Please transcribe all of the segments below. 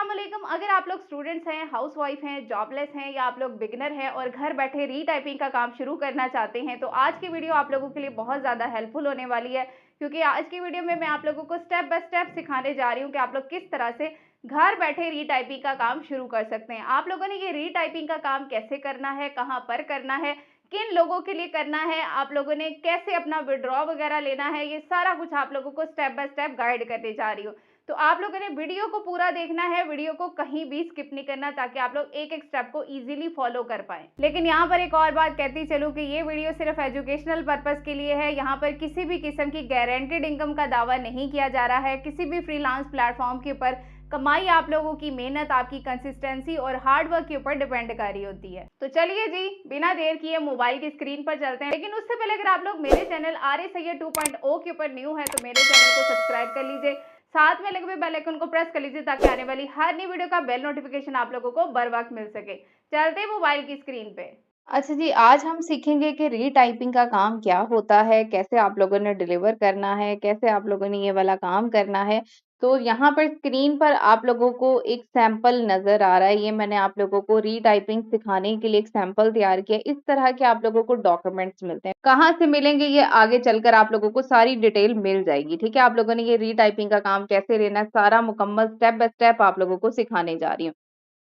अस्सलामुअलैकुम। अगर आप लोग स्टूडेंट्स हैं, हाउसवाइफ हैं, जॉबलेस हैं या आप लोग बिगिनर हैं और घर बैठे रीटाइपिंग का काम शुरू करना चाहते हैं, तो आज की वीडियो आप लोगों के लिए बहुत ज़्यादा हेल्पफुल होने वाली है। क्योंकि आज की वीडियो में मैं आप लोगों को स्टेप बाय स्टेप सिखाने जा रही हूँ कि आप लोग किस तरह से घर बैठे रीटाइपिंग का काम शुरू कर सकते हैं। आप लोगों ने ये रीटाइपिंग का काम कैसे करना है, कहाँ पर करना है, किन लोगों के लिए करना है, आप लोगों ने कैसे अपना विड्रॉ वगैरह लेना है, ये सारा कुछ आप लोगों को स्टेप बाय स्टेप गाइड करने जा रही हूँ। तो आप लोगों ने वीडियो को पूरा देखना है, वीडियो को कहीं भी स्किप नहीं करना, ताकि आप लोग एक एक स्टेप को इजीली फॉलो कर पाएं। लेकिन यहाँ पर एक और बात कहती चलूँ कि ये वीडियो सिर्फ एजुकेशनल पर्पस के लिए है। यहाँ पर किसी भी किस्म की गारंटेड इनकम का दावा नहीं किया जा रहा है। किसी भी फ्रीलांस प्लेटफॉर्म के ऊपर कमाई आप लोगों की मेहनत, आपकी कंसिस्टेंसी और हार्ड वर्क के ऊपर डिपेंड कर रही होती है। तो चलिए जी, बिना देर किए मोबाइल की स्क्रीन पर चलते हैं। लेकिन उससे पहले अगर आप लोग मेरे चैनल आर सैयद 2.0 के ऊपर न्यू है तो मेरे चैनल को सब्सक्राइब कर लीजिए, साथ में लगे हुए बेल आइकन को प्रेस कर लीजिए, ताकि आने वाली हर नई वीडियो का बेल नोटिफिकेशन आप लोगों को बर वक्त मिल सके। चलते हैं मोबाइल की स्क्रीन पे। अच्छा जी, आज हम सीखेंगे कि रीटाइपिंग का काम क्या होता है, कैसे आप लोगों ने डिलीवर करना है, कैसे आप लोगों ने ये वाला काम करना है। तो यहाँ पर स्क्रीन पर आप लोगों को एक सैंपल नज़र आ रहा है। ये मैंने आप लोगों को रीटाइपिंग सिखाने के लिए एक सैंपल तैयार किया है। इस तरह के आप लोगों को डॉक्यूमेंट्स मिलते हैं। कहाँ से मिलेंगे ये आगे चलकर आप लोगों को सारी डिटेल मिल जाएगी, ठीक है? आप लोगों ने ये रीटाइपिंग का काम कैसे लेना है, सारा मुकम्मल स्टेप बाय स्टेप आप लोगों को सिखाने जा रही हूँ।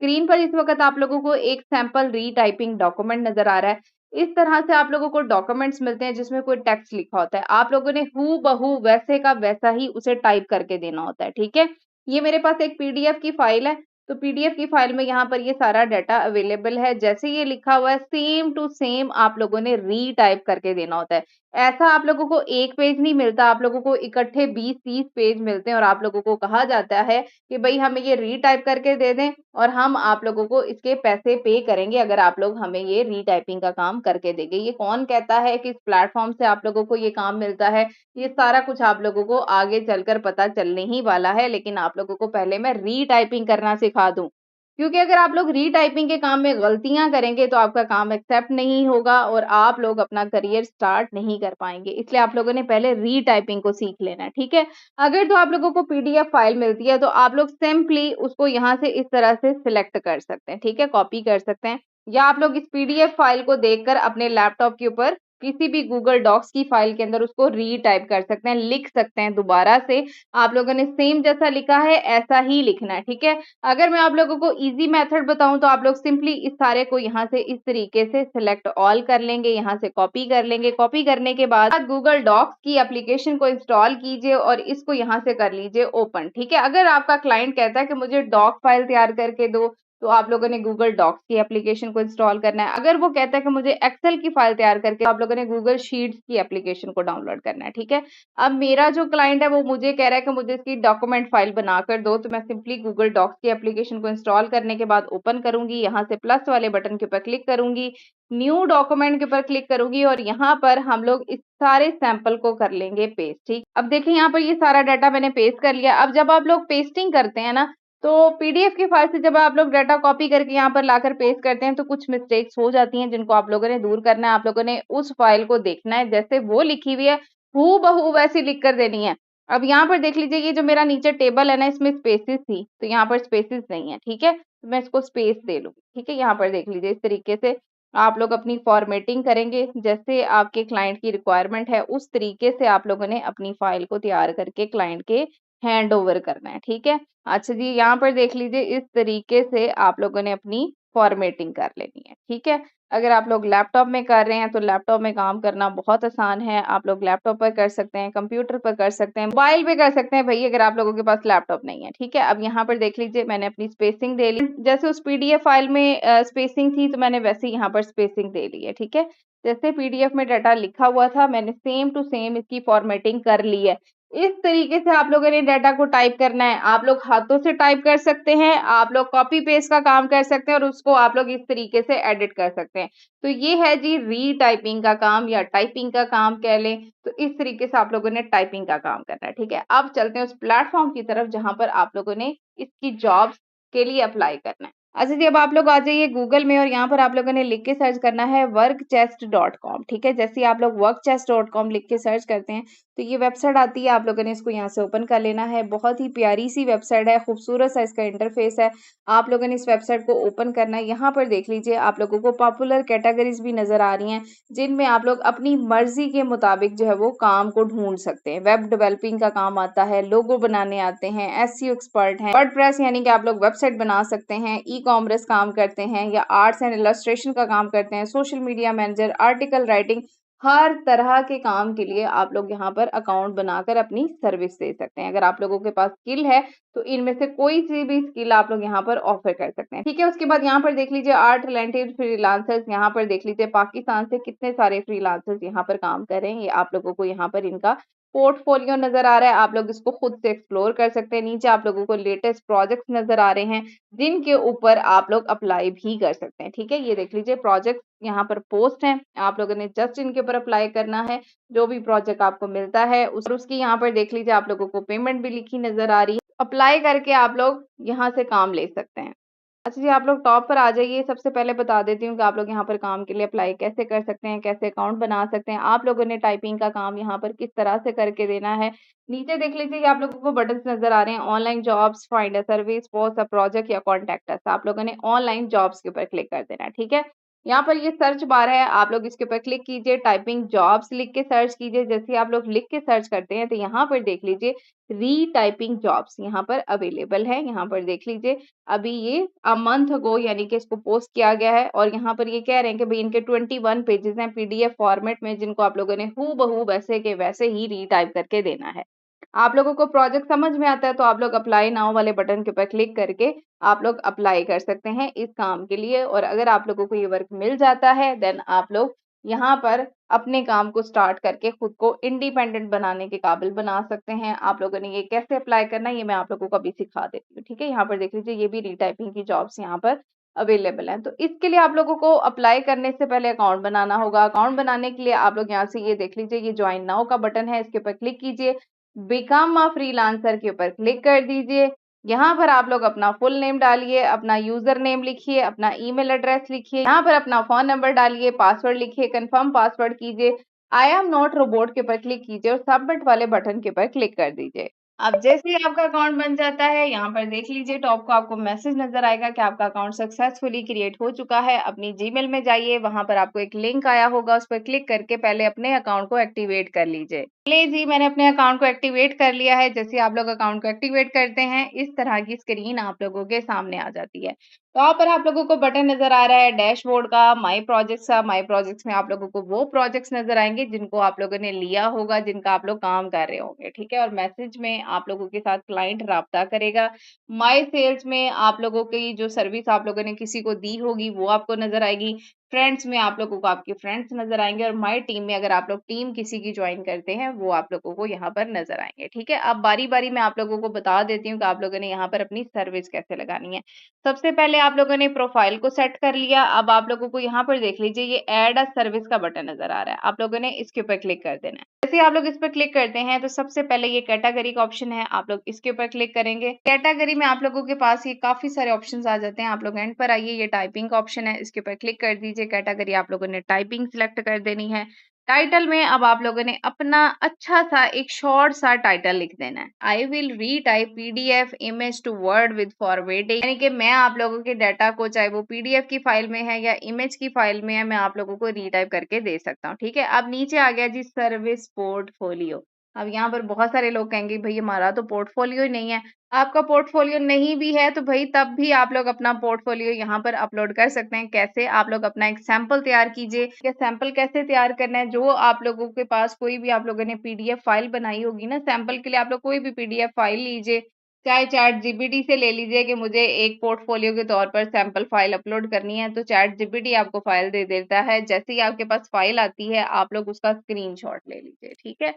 स्क्रीन पर इस वक़्त आप लोगों को एक सैंपल रीटाइपिंग डॉक्यूमेंट नज़र आ रहा है। इस तरह से आप लोगों को डॉक्यूमेंट्स मिलते हैं जिसमें कोई टेक्स्ट लिखा होता है। आप लोगों ने हूबहू वैसे का वैसा ही उसे टाइप करके देना होता है, ठीक है? ये मेरे पास एक पीडीएफ की फाइल है, तो पीडीएफ की फाइल में यहाँ पर ये सारा डाटा अवेलेबल है। जैसे ये लिखा हुआ है सेम टू सेम आप लोगों ने रीटाइप करके देना होता है। ऐसा आप लोगों को एक पेज नहीं मिलता, आप लोगों को इकट्ठे 20-30 पेज मिलते हैं और आप लोगों को कहा जाता है कि भई हमें ये रीटाइप करके दे दें और हम आप लोगों को इसके पैसे पे करेंगे अगर आप लोग हमें ये रीटाइपिंग का काम करके देंगे। ये कौन कहता है, किस प्लेटफ़ॉर्म से आप लोगों को ये काम मिलता है, ये सारा कुछ आप लोगों को आगे चलकर पता चलने ही वाला है। लेकिन आप लोगों को पहले मैं रीटाइपिंग करना सिखा दूँ। क्योंकि अगर आप लोग रीटाइपिंग के काम में गलतियाँ करेंगे तो आपका काम एक्सेप्ट नहीं होगा और आप लोग अपना करियर स्टार्ट नहीं कर पाएँगे। इसलिए आप लोगों ने पहले रीटाइपिंग को सीख लेना है, ठीक है? अगर तो आप लोगों को पीडीएफ फाइल मिलती है तो आप लोग सिंपली उसको यहाँ से इस तरह से सिलेक्ट कर सकते हैं, ठीक है? कॉपी कर सकते हैं या आप लोग इस पीडीएफ फाइल को देखकर अपने लैपटॉप के ऊपर किसी भी गूगल डॉक्स की फाइल के अंदर उसको रीटाइप कर सकते हैं, लिख सकते हैं दोबारा से। आप लोगों ने सेम जैसा लिखा है ऐसा ही लिखना है, ठीक है? अगर मैं आप लोगों को ईज़ी मेथड बताऊँ तो आप लोग सिंपली इस सारे को यहाँ से इस तरीके से सिलेक्ट ऑल कर लेंगे, यहाँ से कॉपी कर लेंगे। कॉपी करने के बाद गूगल डॉक्स की एप्लीकेशन को इंस्टॉल कीजिए और इसको यहाँ से कर लीजिए ओपन, ठीक है? अगर आपका क्लाइंट कहता है कि मुझे डॉक फाइल तैयार करके दो, तो आप लोगों ने गूगल डॉक्स की एप्लीकेशन को इंस्टॉल करना है। अगर वो कहता है कि मुझे एक्सेल की फाइल तैयार करके, आप लोगों ने गूगल शीट्स की एप्लीकेशन को डाउनलोड करना है, ठीक है? अब मेरा जो क्लाइंट है वो मुझे कह रहा है कि मुझे इसकी डॉक्यूमेंट फाइल बनाकर दो, तो मैं सिंपली गूगल डॉक्स की एप्लीकेशन को इंस्टॉल करने के बाद ओपन करूंगी, यहाँ से प्लस वाले बटन के ऊपर क्लिक करूंगी, न्यू डॉक्यूमेंट के ऊपर क्लिक करूंगी और यहाँ पर हम लोग इस सारे सैंपल को कर लेंगे पेस्ट, ठीक? अब देखिए यहाँ पर ये सारा डाटा मैंने पेस्ट कर लिया। अब जब आप लोग पेस्टिंग करते हैं ना, तो पीडीएफ की फाइल से जब आप लोग डाटा कॉपी करके यहाँ पर लाकर पेस्ट करते हैं तो कुछ मिस्टेक्स हो जाती हैं जिनको आप लोगों ने दूर करना है। आप लोगों ने उस फाइल को देखना है, जैसे वो लिखी हुई है हूबहू वैसी लिख कर देनी है। अब यहाँ पर देख लीजिए ये जो मेरा नीचे टेबल है ना, इसमें स्पेसेस थी, तो यहाँ पर स्पेसेस नहीं है, ठीक है? तो मैं इसको स्पेस दे लूँगी, ठीक है? यहाँ पर देख लीजिए इस तरीके से आप लोग अपनी फॉर्मेटिंग करेंगे, जैसे आपके क्लाइंट की रिक्वायरमेंट है उस तरीके से आप लोगों ने अपनी फाइल को तैयार करके क्लाइंट के हैंड ओवर करना है, ठीक है? अच्छा जी, यहाँ पर देख लीजिए इस तरीके से आप लोगों ने अपनी फॉर्मेटिंग कर लेनी है, ठीक है? अगर आप लोग लैपटॉप में कर रहे हैं तो लैपटॉप में काम करना बहुत आसान है। आप लोग लैपटॉप पर कर सकते हैं, कंप्यूटर पर कर सकते हैं, मोबाइल पे कर सकते हैं भई, अगर आप लोगों के पास लैपटॉप नहीं है, ठीक है? अब यहाँ पर देख लीजिए मैंने अपनी स्पेसिंग दे ली। जैसे उस पीडीएफ फाइल में स्पेसिंग थी तो मैंने वैसे ही यहाँ पर स्पेसिंग दे ली है, ठीक है? जैसे पीडीएफ में डाटा लिखा हुआ था मैंने सेम टू सेम इसकी फॉर्मेटिंग कर ली है। इस तरीके से आप लोगों ने डाटा को टाइप करना है। आप लोग हाथों से टाइप कर सकते हैं, आप लोग कॉपी पेस्ट का काम कर सकते हैं और उसको आप लोग इस तरीके से एडिट कर सकते हैं। तो ये है जी रीटाइपिंग का काम या टाइपिंग का काम कह लें, तो इस तरीके से आप लोगों ने टाइपिंग का काम करना है, ठीक है? अब चलते हैं उस प्लेटफ़ॉर्म की तरफ जहाँ पर आप लोगों ने इसकी जॉब्स के लिए अप्लाई करना है। अच्छा जी, अब आप लोग आ जाइए गूगल में और यहाँ पर आप लोगों ने लिख के सर्च करना है workchest.com, ठीक है? जैसे ही आप लोग workchest.com लिख के सर्च करते हैं, तो तो ये वेबसाइट आती है, आप लोगों ने इसको यहाँ से ओपन कर लेना है। बहुत ही प्यारी सी वेबसाइट है, खूबसूरत सा इसका इंटरफेस है। आप लोगों ने इस वेबसाइट को ओपन करना है। यहाँ पर देख लीजिए आप लोगों को पॉपुलर कैटेगरीज भी नज़र आ रही हैं, जिनमें आप लोग अपनी मर्जी के मुताबिक जो है वो काम को ढूंढ सकते हैं। वेब डेवलपिंग का काम आता है, लोगो बनाने आते हैं, एसईओ एक्सपर्ट हैं, वर्डप्रेस यानी कि आप लोग वेबसाइट बना सकते हैं, ई कॉमर्स काम करते हैं या आर्ट्स एंड इलस्ट्रेशन का काम करते हैं, social media manager, article writing, हर तरह के काम के लिए आप लोग यहाँ पर अकाउंट बनाकर अपनी सर्विस दे सकते हैं। अगर आप लोगों के पास स्किल है तो इनमें से कोई सी भी स्किल आप लोग यहाँ पर ऑफर कर सकते हैं। ठीक है, उसके बाद यहाँ पर देख लीजिए आर्ट टैलेंटेड फ्रीलांसर्स, यहाँ पर देख लीजिए पाकिस्तान से कितने सारे फ्रीलांसर्स यहाँ पर काम कर रहे हैं। ये आप लोगों को यहाँ पर इनका पोर्टफोलियो नजर आ रहा है, आप लोग इसको खुद से एक्सप्लोर कर सकते हैं। नीचे आप लोगों को लेटेस्ट प्रोजेक्ट्स नजर आ रहे हैं, जिनके ऊपर आप लोग अप्लाई भी कर सकते हैं। ठीक है, ये देख लीजिए प्रोजेक्ट यहाँ पर पोस्ट है, आप लोगों ने जस्ट इनके ऊपर अप्लाई करना है। जो भी प्रोजेक्ट आपको मिलता है उसकी यहाँ पर देख लीजिए आप लोगों को पेमेंट भी लिखी नजर आ रही है। अप्लाई करके आप लोग यहाँ से काम ले सकते हैं। अच्छा जी, आप लोग टॉप पर आ जाइए। सबसे पहले बता देती हूँ कि आप लोग यहाँ पर काम के लिए अप्लाई कैसे कर सकते हैं, कैसे अकाउंट बना सकते हैं। आप लोगों ने टाइपिंग का काम यहाँ पर किस तरह से करके देना है। नीचे देख लीजिए कि आप लोगों को बटन्स नजर आ रहे हैं, online jobs, find a service, post a project या कॉन्टैक्ट अस। आप लोगों ने ऑनलाइन जॉब्स के ऊपर क्लिक कर देना है। ठीक है, यहाँ पर ये सर्च बार है, आप लोग इसके ऊपर क्लिक कीजिए, टाइपिंग जॉब्स लिख के सर्च कीजिए। जैसे आप लोग लिख के सर्च करते हैं तो यहाँ पर देख लीजिए रीटाइपिंग जॉब्स यहाँ पर अवेलेबल है। यहाँ पर देख लीजिए अभी ये अ मंथ अगो यानी कि इसको पोस्ट किया गया है, और यहाँ पर ये कह रहे हैं कि भाई इनके 21 पेजेस हैं पीडीएफ फॉर्मेट में, जिनको आप लोगों ने हूबहू वैसे के वैसे ही रीटाइप करके देना है। आप लोगों को प्रोजेक्ट समझ में आता है तो आप लोग अप्लाई नाउ वाले बटन के ऊपर क्लिक करके आप लोग अप्लाई कर सकते हैं इस काम के लिए। और अगर आप लोगों को ये वर्क मिल जाता है देन आप लोग यहाँ पर अपने काम को स्टार्ट करके खुद को इंडिपेंडेंट बनाने के काबिल बना सकते हैं। आप लोगों ने ये कैसे अप्लाई करना है ये मैं आप लोगों को अभी सिखा देती हूँ। ठीक है, यहाँ पर देख लीजिए ये भी रीटाइपिंग की जॉब्स यहाँ पर अवेलेबल हैं। तो इसके लिए आप लोगों को अप्लाई करने से पहले अकाउंट बनाना होगा। अकाउंट बनाने के लिए आप लोग यहाँ से ये देख लीजिए ये ज्वाइन नाउ का बटन है, इसके ऊपर क्लिक कीजिए, बिकम अ फ्रीलांसर के ऊपर क्लिक कर दीजिए। यहाँ पर आप लोग अपना फुल नेम डालिए, अपना यूजर नेम लिखिए, अपना ईमेल एड्रेस लिखिए, यहाँ पर अपना फोन नंबर डालिए, पासवर्ड लिखिए, कंफर्म पासवर्ड कीजिए, आई एम नॉट रोबोट के ऊपर क्लिक कीजिए और सबमिट वाले बटन के ऊपर क्लिक कर दीजिए। अब जैसे ही आपका अकाउंट बन जाता है, यहाँ पर देख लीजिए टॉप को आपको मैसेज नजर आएगा कि आपका अकाउंट सक्सेसफुली क्रिएट हो चुका है। अपनी जीमेल में जाइए, वहां पर आपको एक लिंक आया होगा, उस पर क्लिक करके पहले अपने अकाउंट को एक्टिवेट कर लीजिए। चलिए जी, मैंने अपने अकाउंट को एक्टिवेट कर लिया है। जैसे आप लोग अकाउंट को एक्टिवेट करते हैं इस तरह की स्क्रीन आप लोगों के सामने आ जाती है। वहां पर आप लोगों को बटन नजर आ रहा है डैशबोर्ड का, माई प्रोजेक्ट्स का। माई प्रोजेक्ट्स में आप लोगों को वो प्रोजेक्ट्स नजर आएंगे जिनको आप लोगों ने लिया होगा, जिनका आप लोग काम कर रहे होंगे। ठीक है, और मैसेज में आप लोगों के साथ क्लाइंट राब्ता करेगा। माई सेल्स में आप लोगों की जो सर्विस आप लोगों ने किसी को दी होगी वो आपको नजर आएगी। फ्रेंड्स में आप लोगों को आपके फ्रेंड्स नजर आएंगे, और माई टीम में अगर आप लोग टीम किसी की ज्वाइन करते हैं वो आप लोगों को यहाँ पर नजर आएंगे। ठीक है, अब बारी बारी मैं आप लोगों को बता देती हूँ कि आप लोगों ने यहाँ पर अपनी सर्विस कैसे लगानी है। सबसे पहले आप लोगों ने प्रोफाइल को सेट कर लिया। अब आप लोगों को यहाँ पर देख लीजिए ये ऐड अ सर्विस का बटन नजर आ रहा है, आप लोगों ने इसके ऊपर क्लिक कर देना है। जैसे आप लोग इस पर क्लिक करते हैं तो सबसे पहले ये कैटेगरी का ऑप्शन है, आप लोग इसके ऊपर क्लिक करेंगे। कैटेगरी में आप लोगों के पास ये काफी सारे ऑप्शंस आ जाते हैं। आप लोग एंड पर आइए, ये टाइपिंग का ऑप्शन है, इसके ऊपर क्लिक कर दीजिए। कैटेगरी आप लोगों ने टाइपिंग सिलेक्ट कर देनी है। टाइटल में अब आप लोगों ने अपना अच्छा सा एक शॉर्ट सा टाइटल लिख देना है। I will retype PDF image to Word with forwarding, यानी कि मैं आप लोगों के डाटा को, चाहे वो पीडीएफ की फाइल में है या इमेज की फाइल में है, मैं आप लोगों को रीटाइप करके दे सकता हूँ। ठीक है, अब नीचे आ गया जी सर्विस पोर्टफोलियो। अब यहाँ पर बहुत सारे लोग कहेंगे भाई हमारा तो पोर्टफोलियो ही नहीं है। आपका पोर्टफोलियो नहीं भी है तो भाई तब भी आप लोग अपना पोर्टफोलियो यहाँ पर अपलोड कर सकते हैं। कैसे? आप लोग अपना एक सैंपल तैयार कीजिए। या सैंपल कैसे तैयार करना है, जो आप लोगों के पास कोई भी आप लोगों ने पीडीएफ फाइल बनाई होगी ना, सैंपल के लिए आप लोग कोई भी पीडीएफ फाइल लीजिए, चाहे चैट जीपीटी से ले लीजिए कि मुझे एक पोर्टफोलियो के तौर पर सैंपल फाइल अपलोड करनी है, तो चैट जीपीटी आपको फाइल दे देता है। जैसे ही आपके पास फाइल आती है आप लोग उसका स्क्रीनशॉट ले लीजिए। ठीक है,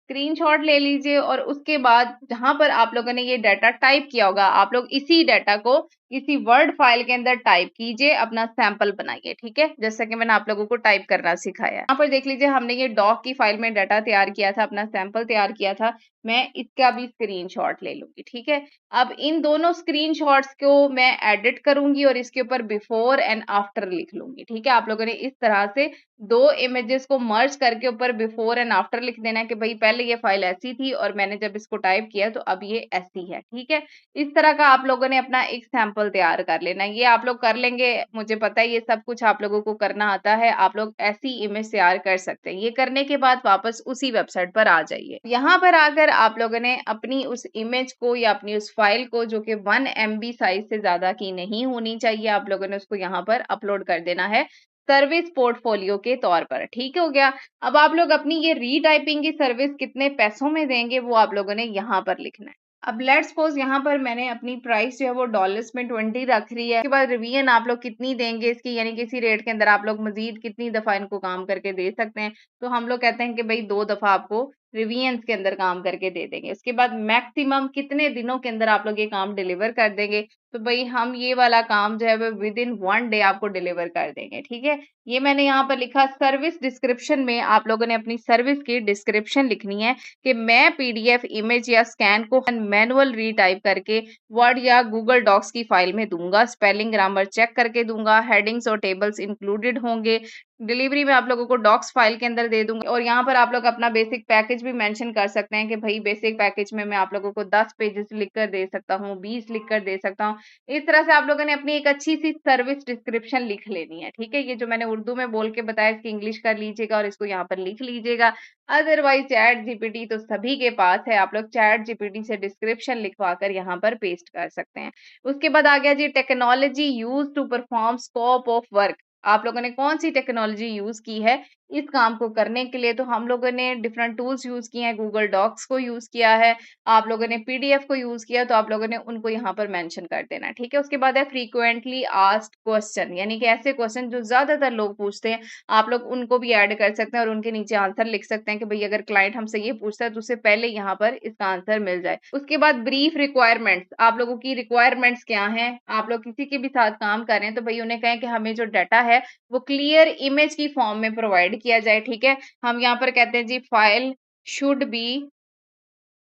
स्क्रीनशॉट ले लीजिए और उसके बाद जहां पर आप लोगों ने ये डाटा टाइप किया होगा, आप लोग इसी डाटा को किसी वर्ड फाइल के अंदर टाइप कीजिए, अपना सैंपल बनाइए। ठीक है, जैसा कि मैंने आप लोगों को टाइप करना सिखाया है। यहाँ पर देख लीजिए हमने ये डॉक की फाइल में डाटा तैयार किया था, अपना सैंपल तैयार किया था। मैं इसका भी स्क्रीनशॉट ले लूंगी। ठीक है, अब इन दोनों स्क्रीनशॉट्स को मैं एडिट करूंगी और इसके ऊपर बिफोर एंड आफ्टर लिख लूंगी। ठीक है, आप लोगों ने इस तरह से दो इमेजेस को मर्ज करके ऊपर बिफोर एंड आफ्टर लिख देना है कि भाई पहले ये फाइल ऐसी थी और मैंने जब इसको टाइप किया तो अब ये ऐसी है। ठीक है, इस तरह का आप लोगों ने अपना एक सैंपल तैयार कर लेना है। ये आप लोग कर लेंगे, मुझे पता है ये सब कुछ आप लोगों को करना आता है। आप लोग ऐसी इमेज तैयार कर सकते हैं। ये करने के बाद वापस उसी वेबसाइट पर आ जाइए। यहाँ पर आकर आप लोगों ने अपनी उस इमेज को या अपनी उस फाइल को, जो कि 1 MB साइज से ज्यादा की नहीं होनी चाहिए, आप लोगों ने उसको यहाँ पर अपलोड कर देना है सर्विस पोर्टफोलियो के तौर पर। ठीक हो गया। अब आप लोग अपनी ये रीटाइपिंग की सर्विस कितने पैसों में देंगे वो आप लोगों ने यहाँ पर लिखना है। अब लेट्स सपोज यहाँ पर मैंने अपनी प्राइस जो है वो डॉलर्स में 20 रख रही है। उसके बाद रिवीजन आप लोग कितनी देंगे इसकी, यानी कि इसी रेट के अंदर आप लोग मजीद कितनी दफा इनको काम करके दे सकते हैं। तो हम लोग कहते हैं कि भाई 2 दफा आपको रिवीजन के अंदर काम करके दे देंगे। उसके बाद मैक्सिमम कितने दिनों के अंदर आप लोग ये काम डिलीवर कर देंगे, तो भाई हम ये वाला काम जो है वो विद इन 1 डे आपको डिलीवर कर देंगे। ठीक है, ये मैंने यहाँ पर लिखा। सर्विस डिस्क्रिप्शन में आप लोगों ने अपनी सर्विस की डिस्क्रिप्शन लिखनी है कि मैं PDF इमेज या स्कैन को मैनुअल रीटाइप करके वर्ड या गूगल डॉक्स की फाइल में दूंगा, स्पेलिंग ग्रामर चेक करके दूंगा, हेडिंग्स और टेबल्स इंक्लूडेड होंगे, डिलीवरी में आप लोगों को डॉक्स फाइल के अंदर दे दूंगा। और यहाँ पर आप लोग अपना बेसिक पैकेज भी मेंशन कर सकते हैं कि भाई बेसिक पैकेज में मैं आप लोगों को 10 पेजेस लिखकर दे सकता हूँ, 20 लिखकर दे सकता हूँ। इस तरह से आप लोगों ने अपनी एक अच्छी सी सर्विस डिस्क्रिप्शन लिख लेनी है। ठीक है, ये जो मैंने उर्दू में बोल के बताया इसकी इंग्लिश कर लीजिएगा और इसको यहाँ पर लिख लीजिएगा। अदरवाइज चैट जीपीटी तो सभी के पास है, आप लोग चैट जीपीटी से डिस्क्रिप्शन लिखवा कर यहाँ पर पेस्ट कर सकते हैं। उसके बाद आ गया जी technology use to perform scope of work. आप लोगों ने कौन सी टेक्नोलॉजी यूज की है इस काम को करने के लिए, तो हम लोगों ने डिफरेंट टूल्स यूज किए हैं, गूगल डॉक्स को यूज किया है, आप लोगों ने PDF को यूज किया, तो आप लोगों ने उनको यहाँ पर मेंशन कर देना है। ठीक है, उसके बाद है फ्रीक्वेंटली आस्क्ड क्वेश्चन, यानी कि ऐसे क्वेश्चन जो ज्यादातर लोग पूछते हैं, आप लोग उनको भी ऐड कर सकते हैं और उनके नीचे आंसर लिख सकते हैं कि भाई अगर क्लाइंट हमसे ये पूछता है तो उससे पहले यहाँ पर इसका आंसर मिल जाए। उसके बाद ब्रीफ रिक्वायरमेंट्स, आप लोगों की रिक्वायरमेंट्स क्या है, आप लोग किसी के भी साथ काम कर रहे हैं तो भाई उन्हें कहें कि हमें जो डाटा है वो क्लियर इमेज की फॉर्म में प्रोवाइड किया जाए। ठीक है, हम यहाँ पर कहते हैं जी file should be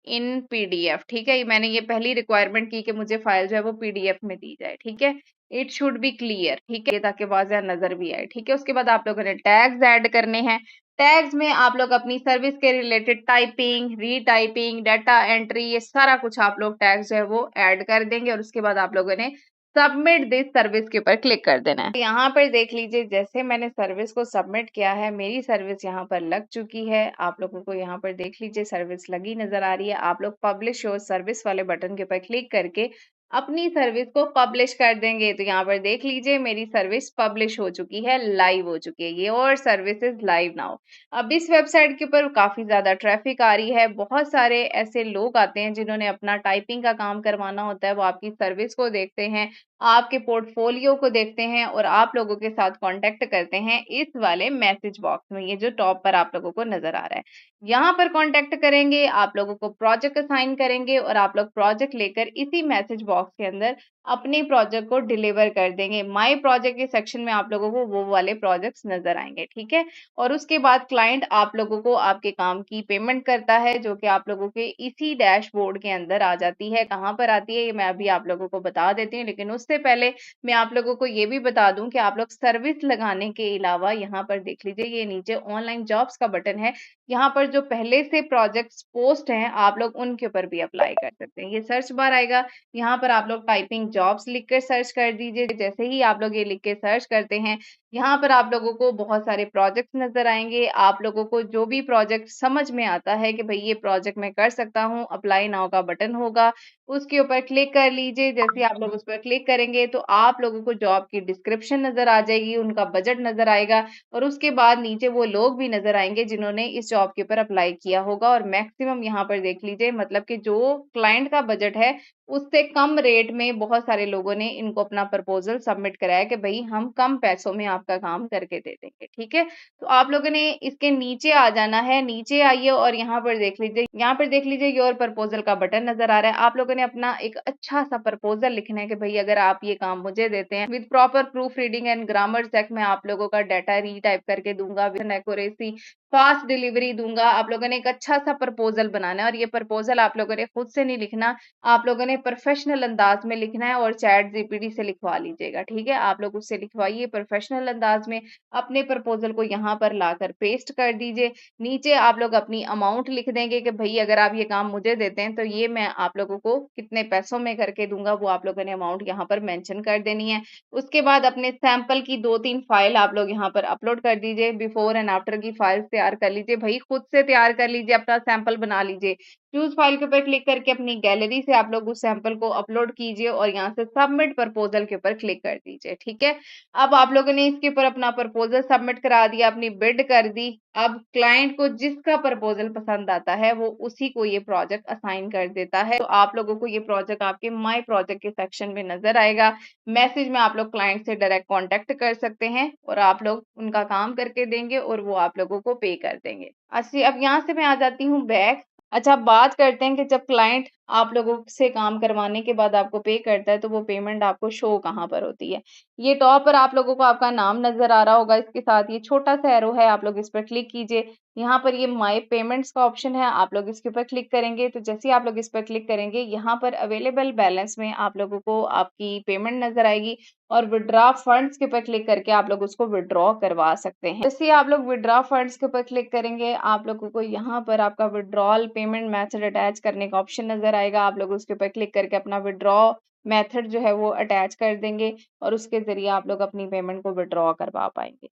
in PDF। ठीक है, मैंने ये पहली रिक्वायरमेंट की कि मुझे फाइल जो है वो PDF में दी जाए। ठीक है, इट शुड बी क्लियर। ठीक है, ताकि वाज़ह नजर भी आए। ठीक है, उसके बाद आप लोगों ने टैग्स ऐड करने हैं। टैग्स में आप लोग अपनी सर्विस के रिलेटेड टाइपिंग, रीटाइपिंग, डाटा एंट्री, ये सारा कुछ आप लोग टैग्स जो है वो ऐड कर देंगे और उसके बाद आप लोगों ने सबमिट दिस सर्विस के ऊपर क्लिक कर देना है। यहाँ पर देख लीजिए, जैसे मैंने सर्विस को सबमिट किया है, मेरी सर्विस यहाँ पर लग चुकी है। आप लोगों को यहाँ पर देख लीजिए सर्विस लगी नजर आ रही है। आप लोग पब्लिश योर सर्विस वाले बटन के ऊपर क्लिक करके अपनी सर्विस को पब्लिश कर देंगे। तो यहाँ पर देख लीजिए मेरी सर्विस पब्लिश हो चुकी है, लाइव हो चुकी है। ये और सर्विस इज लाइव नाउ। अब इस वेबसाइट के ऊपर काफी ज्यादा ट्रैफिक आ रही है। बहुत सारे ऐसे लोग आते हैं जिन्होंने अपना टाइपिंग का काम करवाना होता है, वो आपकी सर्विस को देखते हैं, आपके पोर्टफोलियो को देखते हैं और आप लोगों के साथ कांटेक्ट करते हैं इस वाले मैसेज बॉक्स में, ये जो टॉप पर आप लोगों को नजर आ रहा है। यहाँ पर कांटेक्ट करेंगे, आप लोगों को प्रोजेक्ट असाइन करेंगे और आप लोग प्रोजेक्ट लेकर इसी मैसेज बॉक्स के अंदर अपने प्रोजेक्ट को डिलीवर कर देंगे। माय प्रोजेक्ट के सेक्शन में आप लोगों को वो वाले प्रोजेक्ट्स नजर आएंगे। ठीक है, और उसके बाद क्लाइंट आप लोगों को आपके काम की पेमेंट करता है, जो कि आप लोगों के इसी डैशबोर्ड के अंदर आ जाती है। कहाँ पर आती है ये मैं अभी आप लोगों को बता देती हूँ, लेकिन उससे पहले मैं आप लोगों को ये भी बता दूं कि आप लोग सर्विस लगाने के अलावा यहाँ पर देख लीजिए, ये नीचे ऑनलाइन जॉब्स का बटन है। यहाँ पर जो पहले से प्रोजेक्ट्स पोस्ट हैं आप लोग उनके ऊपर भी अप्लाई कर सकते हैं। ये सर्च बार आएगा, यहाँ पर आप लोग टाइपिंग जॉब्स लिखकर सर्च कर दीजिए। जैसे ही आप लोग ये लिख के सर्च करते हैं, यहाँ पर आप लोगों को बहुत सारे प्रोजेक्ट्स नजर आएंगे। आप लोगों को जो भी प्रोजेक्ट समझ में आता है कि भाई ये प्रोजेक्ट मैं कर सकता हूँ, अप्लाई नाउ का बटन होगा, उसके ऊपर क्लिक कर लीजिए। जैसे आप लोग उस पर क्लिक करेंगे तो आप लोगों को जॉब की डिस्क्रिप्शन नजर आ जाएगी, उनका बजट नजर आएगा और उसके बाद नीचे वो लोग भी नजर आएंगे जिन्होंने इस जॉब के ऊपर अप्लाई किया होगा। और मैक्सिमम यहाँ पर देख लीजिए, मतलब कि जो क्लाइंट का बजट है उससे कम रेट में बहुत सारे लोगों ने इनको अपना प्रपोज़ल सबमिट कराया कि भई हम कम पैसों में आपका काम करके दे देंगे, ठीक है? तो आप लोगों ने इसके नीचे आ जाना है, नीचे आइए और यहाँ पर देख लीजिए योर प्रपोज़ल का बटन नज़र आ रहा है। आप लोगों ने अपना एक अच्छा-सा प्रपोज़ल लिखना है कि भई अगर आप ये काम मुझे देते हैं, with proper proofreading and grammar check मैं आप लोगों का डाटा रीटाइप करके दूँगा, with an accuracy, fast delivery दूँगा। आप लोगों ने एक अच्छा-सा प्रपोज़ल बनाना है और ये प्रपोज़ल आप लोगों ने खुद से नहीं लिखना, आप लोगों ने प्रोफेशनल अंदाज में लिखना है और चैट जीपीटी से लिखवा लीजिएगा, ठीक है? आप लोग उससे लिखवाइए प्रोफेशनल अंदाज में, अपने प्रपोज़ल को यहाँ पर लाकर पेस्ट कर दीजिए। नीचे आप लोग अपनी अमाउंट लिख देंगे कि भई अगर आप ये काम मुझे देते हैं, तो ये मैं आप लोगों को कितने पैसों में करके दूँगा, वो आप लोगों ने अमाउंट यहाँ पर मेंशन कर देनी है। उसके बाद अपने सैंपल की 2-3 फाइल आप लोग यहाँ पर अपलोड कर दीजिए, बिफोर एंड आफ्टर की फाइल्स तैयार कर लीजिए, भई खुद से तैयार कर लीजिए, अपना सैंपल बना लीजिए। चूज़ फाइल के ऊपर क्लिक करके अपनी गैलरी से आप लोग उस सैंपल को अपलोड कीजिए और यहाँ से सबमिट प्रपोज़ल के ऊपर क्लिक कर दीजिए, ठीक है? अब आप लोगों ने इसके ऊपर अपना प्रपोज़ल सबमिट करा दिया, अपनी बिड कर दी। अब क्लाइंट को जिसका प्रपोज़ल पसंद आता है, वो उसी को ये प्रोजेक्ट असाइन कर देता है। तो आप लोगों को ये प्रोजेक्ट आपके माय प्रोजेक्ट के सेक्शन में नज़र आएगा। मैसेज में आप लोग क्लाइंट से डायरेक्ट कॉन्टैक्ट कर सकते हैं और आप लोग उनका काम करके देंगे और वो आप लोगों को पे कर देंगे। अच्छा, अब यहाँ से मैं आ जाती हूँ बैक। अच्छा, अब बात करते हैं कि जब क्लाइंट आप लोगों से काम करवाने के बाद आपको पे करता है, तो वो पेमेंट आपको शो कहाँ पर होती है? ये टॉप पर आप लोगों को आपका नाम नज़र आ रहा होगा, इसके साथ ये छोटा-सा एरो है, आप लोग इस पर क्लिक कीजिए। यहाँ पर ये माय पेमेंट्स का ऑप्शन है, आप लोग इसके ऊपर क्लिक करेंगे, तो जैसे ही आप लोग इस पर क्लिक करेंगे, यहाँ पर अवेलेबल बैलेंस में आप लोगों को आपकी पेमेंट नज़र आएगी और विथड्रॉ फंड्स के ऊपर क्लिक करके आप लोग उसको विथड्रॉ करवा सकते हैं। जैसे ही आप लोग विथड्रॉ फंड्स के ऊपर क्लिक करेंगे, आप लोगों को यहाँ पर आपका विथड्रॉल पेमेंट मेथड अटैच करने का ऑप्शन नज़र आएगा। आप लोग उसके ऊपर क्लिक करके अपना विथड्रॉ मेथड जो है वो अटैच कर देंगे और उसके ज़रिए आप लोग अपनी पेमेंट को विथड्रॉ करवा पाएँगे।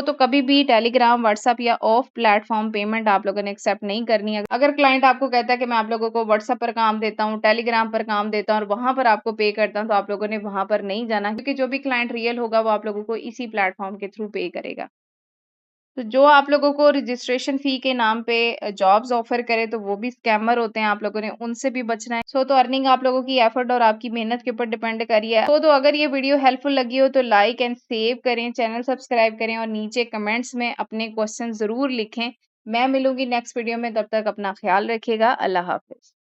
तो कभी भी टेलीग्राम, व्हाट्सएप या ऑफ प्लेटफ़ॉर्म पेमेंट आप लोगों ने एक्सेप्ट नहीं करनी है। अगर क्लाइंट आपको कहता है कि मैं आप लोगों को व्हाट्सएप पर काम देता हूँ, टेलीग्राम पर काम देता हूँ और वहाँ पर आपको पे करता हूँ, तो आप लोगों ने वहाँ पर नहीं जाना, क्योंकि जो भी क्लाइंट रियल होगा वो आप लोगों को इसी प्लेटफ़ॉर्म के थ्रू पे करेगा। तो जो आप लोगों को रजिस्ट्रेशन फ़ी के नाम पे जॉब्स ऑफ़र करे, तो वो भी स्कैमर होते हैं, आप लोगों ने उनसे भी बचना है। तो अर्निंग आप लोगों की एफ़र्ट और आपकी मेहनत के ऊपर डिपेंड कर रही है। तो अगर ये वीडियो हेल्पफुल लगी हो तो लाइक एंड सेव करें, चैनल सब्सक्राइब करें और नीचे कमेंट्स में अपने क्वेश्चन ज़रूर लिखें। मैं मिलूँगी नेक्स्ट वीडियो में, तब तक अपना ख़्याल रखिएगा। अल्लाह हाफ़िज़।